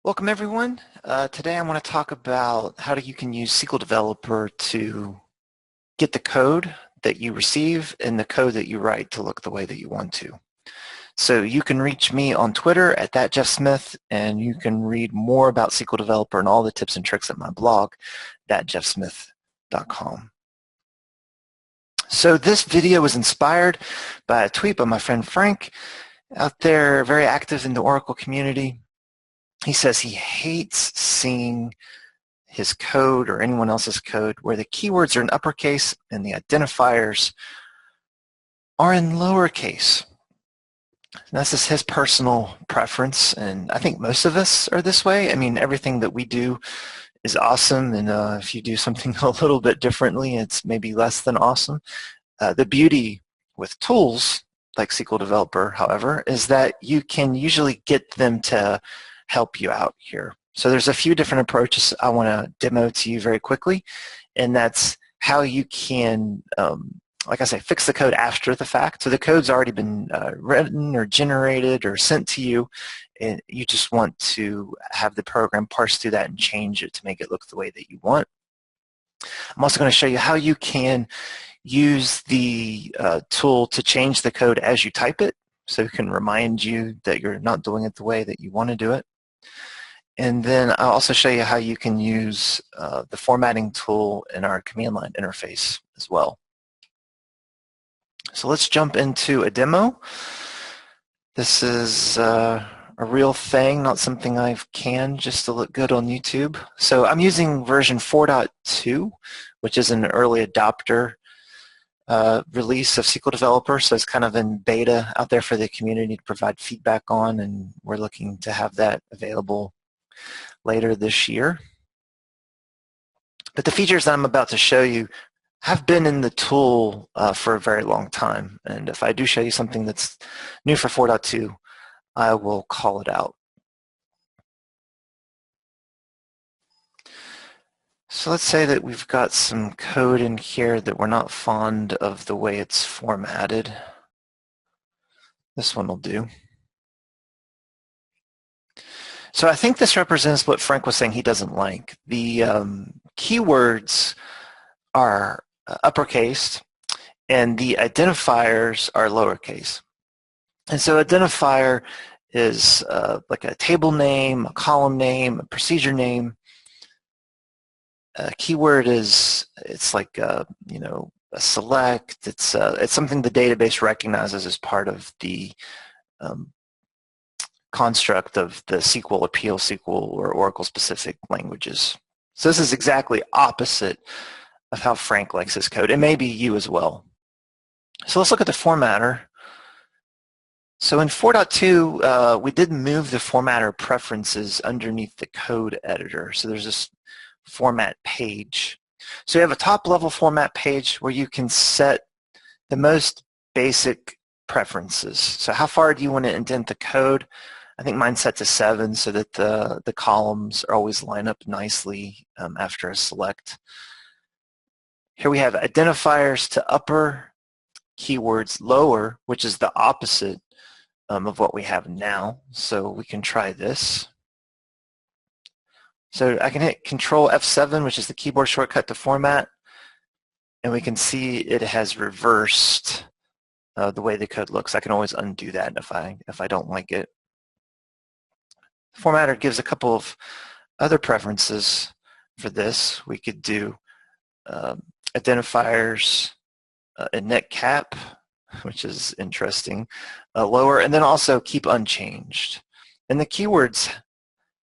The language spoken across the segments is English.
Welcome everyone. Today I want to talk about how you can use SQL Developer to get the code that you receive and the code that you write to look the way that you want to. So you can reach me on Twitter at @JeffSmith, and you can read more about SQL Developer and all the tips and tricks at my blog, thatjeffsmith.com. So this video was inspired by a tweet by my friend Frank out there, very active in the Oracle community. He says he hates seeing his code or anyone else's code where the keywords are in uppercase and the identifiers are in lowercase. And that's just his personal preference, and I think most of us are this way. I mean, everything that we do is awesome, and if you do something a little bit differently, it's maybe less than awesome. The beauty with tools like SQL Developer, however, is that you can usually get them to help you out here. So there's a few different approaches I want to demo to you very quickly, and that's how you can, like I say, fix the code after the fact. So the code's already been written or generated or sent to you, and you just want to have the program parse through that and change it to make it look the way that you want. I'm also going to show you how you can use the tool to change the code as you type it, so it can remind you that you're not doing it the way that you want to do it. And then I'll also show you how you can use the formatting tool in our command line interface as well. So let's jump into a demo. This is a real thing, not something I've canned just to look good on YouTube. So I'm using version 4.2, which is an early adopter release of SQL Developer, so it's kind of in beta out there for the community to provide feedback on, and we're looking to have that available later this year. But the features that I'm about to show you have been in the tool for a very long time, and if I do show you something that's new for 4.2, I will call it out. So let's say that we've got some code in here that we're not fond of the way it's formatted. This one will do. So I think this represents what Frank was saying he doesn't like. The keywords are uppercase and the identifiers are lowercase. And so identifier is like a table name, a column name, a procedure name. A keyword is, it's like a select. It's something the database recognizes as part of the construct of the SQL, Appeal SQL, or Oracle specific languages. So this is exactly opposite of how Frank likes his code, and maybe you as well. So let's look at the formatter. So in 4.2, we did move the formatter preferences underneath the code editor. So there's this format page. So you have a top level format page where you can set the most basic preferences. So how far do you want to indent the code? I think mine's set to 7 so that the columns always line up nicely after a select. Here we have identifiers to upper, keywords lower, which is the opposite of what we have now. So we can try this. So I can hit Control F7, which is the keyboard shortcut to format, and we can see it has reversed the way the code looks. I can always undo that if I don't like it. The formatter gives a couple of other preferences for this. We could do identifiers and net cap, which is interesting, lower, and then also keep unchanged. And the keywords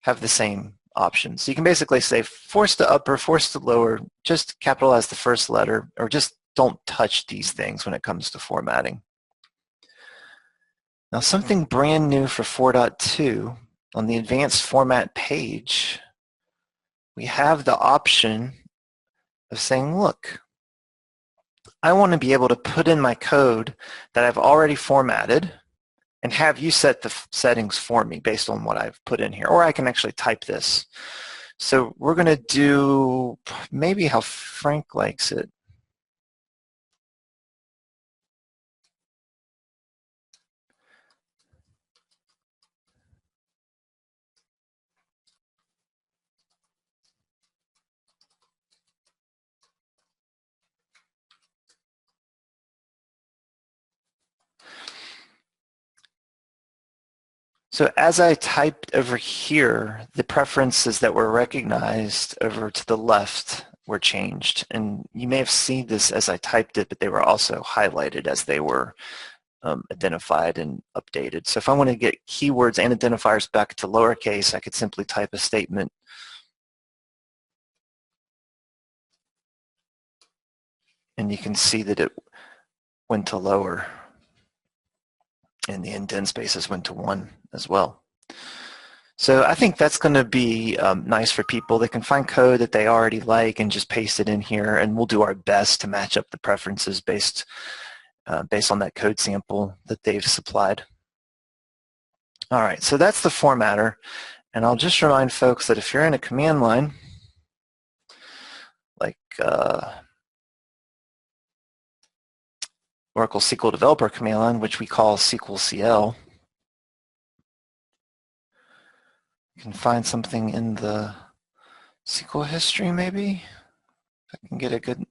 have the same options. So you can basically say force to upper, force to lower, just capitalize the first letter, or just don't touch these things when it comes to formatting. Now something brand new for 4.2, on the advanced format page, we have the option of saying, look, I want to be able to put in my code that I've already formatted and have you set the settings for me based on what I've put in here. Or I can actually type this. So we're going to do maybe how Frank likes it. So as I typed over here, the preferences that were recognized over to the left were changed. And you may have seen this as I typed it, but they were also highlighted as they were identified and updated. So if I want to get keywords and identifiers back to lowercase, I could simply type a statement. And you can see that it went to lower. And the indent spaces went to 1 as well. So I think that's going to be nice for people. They can find code that they already like and just paste it in here, and we'll do our best to match up the preferences based on that code sample that they've supplied. All right, so that's the formatter, and I'll just remind folks that if you're in a command line, like Oracle SQL Developer command line, which we call SQL CL, you can find something in the SQL history maybe. If I can get a good,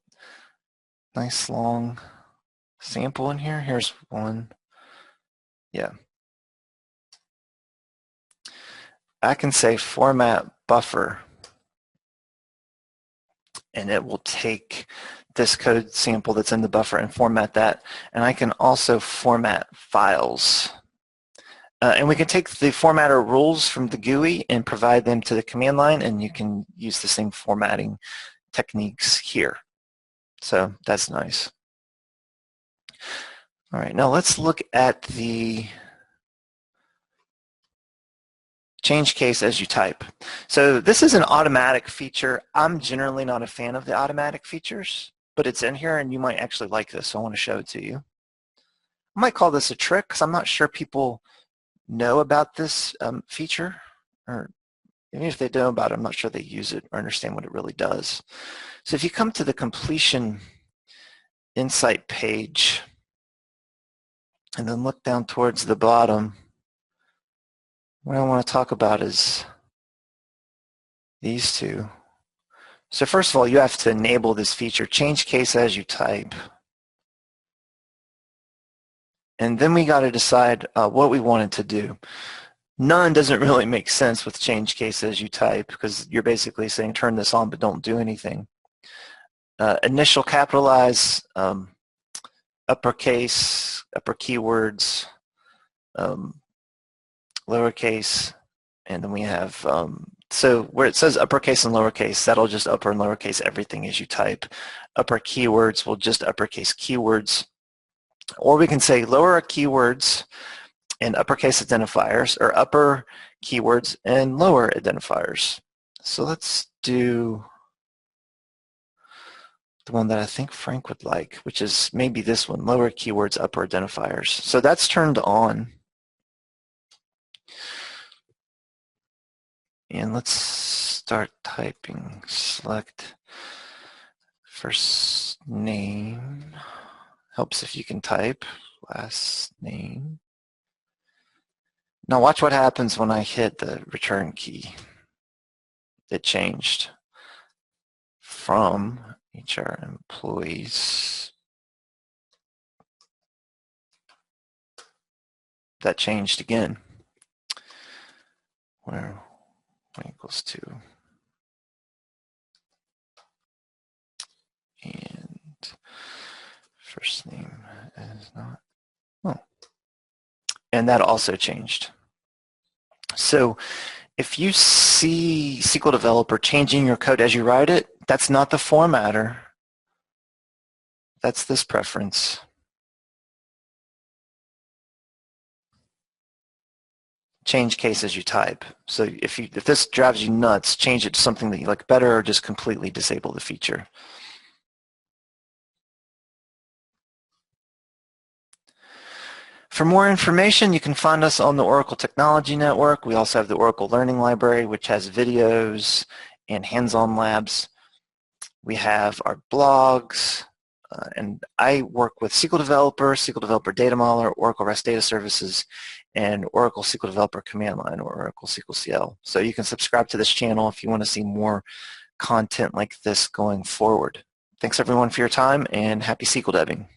nice long sample in here. Here's one. Yeah. I can say format buffer, and it will take this code sample that's in the buffer and format that. And I can also format files. And we can take the formatter rules from the GUI and provide them to the command line, and you can use the same formatting techniques here. So that's nice. All right, now let's look at the change case as you type. So this is an automatic feature. I'm generally not a fan of the automatic features, but it's in here and you might actually like this, so I want to show it to you. I might call this a trick because I'm not sure people know about this feature, or even if they know about it, I'm not sure they use it or understand what it really does. So if you come to the completion insight page and then look down towards the bottom, what I want to talk about is these two. So first of all, you have to enable this feature, change case as you type. And then we got to decide what we wanted to do. None doesn't really make sense with change case as you type because you're basically saying turn this on but don't do anything. Initial capitalize, uppercase, upper keywords, lowercase, and then we have, so where it says uppercase and lowercase, that'll just upper and lowercase everything as you type. Upper keywords will just uppercase keywords. Or we can say lower keywords and uppercase identifiers, or upper keywords and lower identifiers. So let's do the one that I think Frank would like, which is maybe this one, lower keywords, upper identifiers. So that's turned on. And let's start typing. Select first name. Helps if you can type. Last name. Now watch what happens when I hit the return key. It changed from HR employees. That changed again. Where equals 2. And first name is not. Oh. And that also changed. So if you see SQL Developer changing your code as you write it, that's not the formatter. That's this preference. Change case as you type. So if this drives you nuts, change it to something that you like better, or just completely disable the feature. For more information, you can find us on the Oracle Technology Network. We also have the Oracle Learning Library, which has videos and hands-on labs. We have our blogs, and I work with SQL Developer, SQL Developer Data Modeler, Oracle REST Data Services, and Oracle SQL Developer Command Line, or Oracle SQL CL. So you can subscribe to this channel if you want to see more content like this going forward. Thanks everyone for your time, and happy SQL debbing.